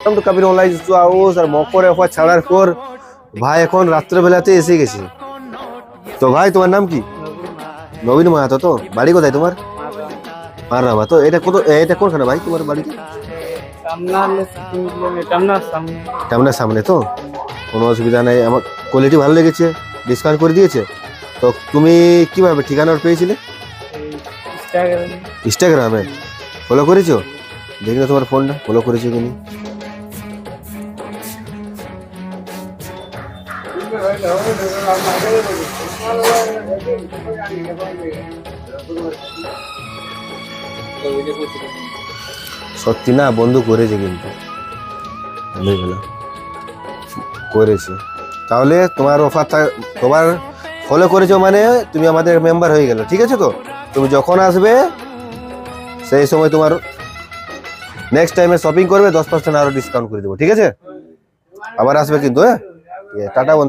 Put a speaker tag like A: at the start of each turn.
A: তো Kabir online house আর মকর offer ছাড়ার পর ভাই এখন রাত্রেবেলাতে এসে গেছে। তো ভাই তোমার নাম কি? নবীন মাহাতো। তো বাড়ি কোথায় তোমার? মাররাবা। তো এটা কোনখানে ভাই তোমার বাড়িতে? টামনার সামনে। তো কোনো অসুবিধা নেই, আমার কোয়ালিটি ভালো লেগেছে, ডিসকাউন্ট করে দিয়েছে। তো তুমি কিভাবে ঠিকানা পেয়েছিলে? ইনস্টাগ্রামে ফলো করেছো? দেখি না তোমার ফোনটা ফলো করেছো কিনি। সত্যি না, বন্ধু করেছে কিন্তু করেছে। তাহলে তোমার অফারটা তোমার ফলো করেছো মানে তুমি আমাদের মেম্বার হয়ে গেলো, ঠিক আছে? তো তুমি যখন আসবে সেই সময় তোমার নেক্সট টাইমে শপিং করবে 10% আরো ডিসকাউন্ট করে দেবো, ঠিক আছে? আবার আসবে কিন্তু। হ্যাঁ, টাটা বন্ধু।